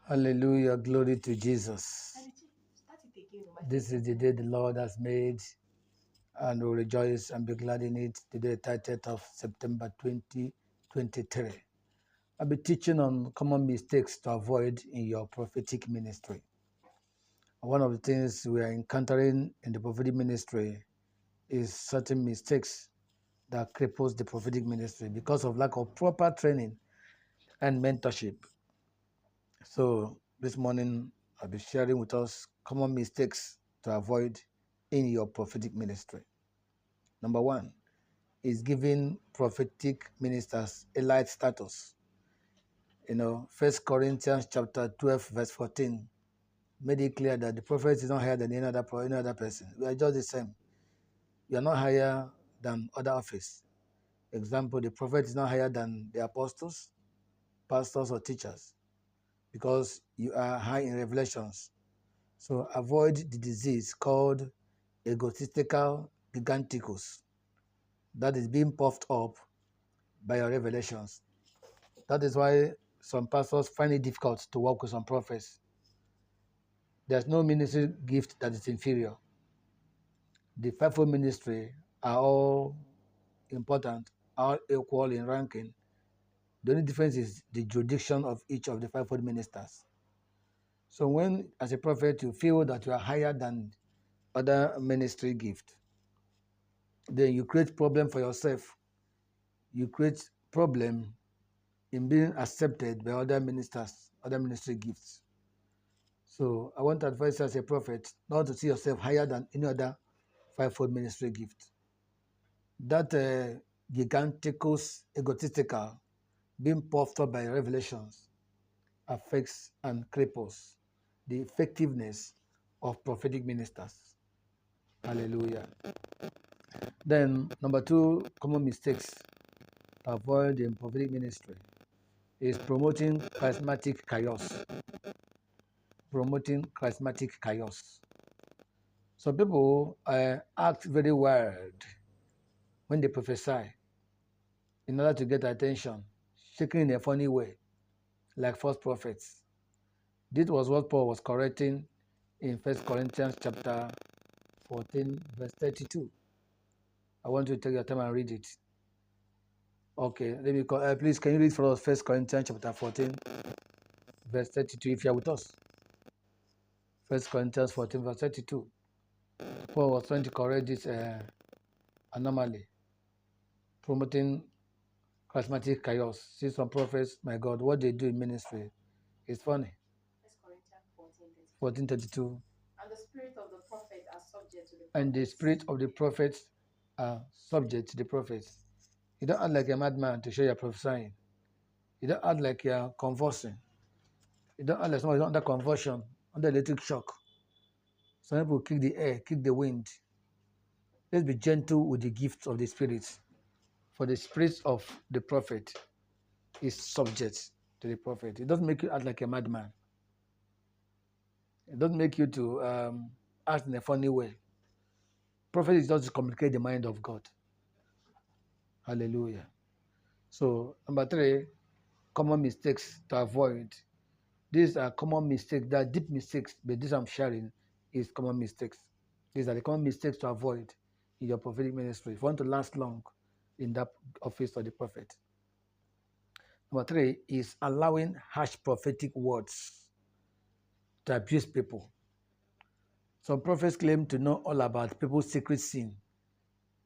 Hallelujah, glory to Jesus. This is the day the Lord has made, and we'll rejoice and be glad in it. Today, 30th of September 2023. I'll be teaching on common mistakes to avoid in your prophetic ministry. One of the things we are encountering in the prophetic ministry is certain mistakes that cripples the prophetic ministry because of lack of proper training and mentorship. So this morning, I'll be sharing with us common mistakes to avoid in your prophetic ministry. Number one is giving prophetic ministers a light status. 1 Corinthians chapter 12, verse 14 made it clear that the prophet is not higher than any other person. We are just the same. You are not higher than other office. Example, the prophet is not higher than the apostles, pastors, or teachers because you are high in revelations. So avoid the disease called egotistical giganticus that is being puffed up by your revelations. That is why some pastors find it difficult to work with some prophets. There's no ministry gift that is inferior. The fivefold ministry are all important, all equal in ranking. The only difference is the jurisdiction of each of the fivefold ministers. So when, as a prophet, you feel that you are higher than other ministry gift, then you create problem for yourself. You create problem in being accepted by other ministers, other ministry gifts. So I want to advise you as a prophet not to see yourself higher than any other fivefold ministry gift. That giganticus, egotistical, being puffed up by revelations affects and cripples the effectiveness of prophetic ministers. Hallelujah. Then, number two common mistakes to avoid in prophetic ministry is promoting charismatic chaos. Promoting charismatic chaos. Some people act very weird when they prophesy in order to get attention, shaking in a funny way, like false prophets. This was what Paul was correcting in 1 Corinthians chapter 14, verse 32. I want you to take your time and read it. Okay, let me call. Please, can you read for us 1 Corinthians chapter 14, verse 32, if you are with us? 1 Corinthians 14, verse 32. Paul was trying to correct this anomaly, promoting charismatic chaos. See some prophets, my God, what they do in ministry is funny. 14:32. And the spirit of the prophet are subject to the prophets. And the spirit of the prophets are subject to the prophets. You don't act like a madman to show you're prophesying. You don't act like you're conversing. You don't act like somebody under conversion, under electric shock. Some people kick the air, kick the wind. Let's be gentle with the gifts of the Spirit. For the spirit of the prophet is subject to the prophet. It doesn't make you act like a madman. It doesn't make you to act in a funny way. Prophet is just to communicate the mind of God. Hallelujah. So, number three, common mistakes to avoid. These are common mistakes. They are deep mistakes, but this I'm sharing is common mistakes. These are the common mistakes to avoid in your prophetic ministry if you want to last long in that office of the prophet. Number three is allowing harsh prophetic words to abuse people. Some prophets claim to know all about people's secret sin.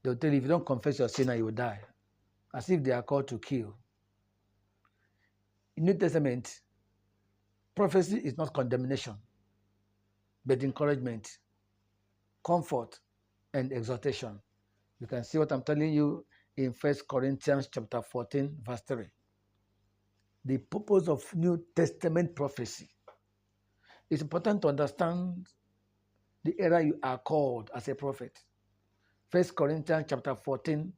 They'll tell you, if you don't confess your sin, you will die, as if they are called to kill. In New Testament, prophecy is not condemnation, but encouragement, comfort, and exhortation. You can see what I'm telling you in 1 Corinthians chapter 14, verse 3. The purpose of New Testament prophecy. It's important to understand the era you are called as a prophet. 1 Corinthians chapter 14,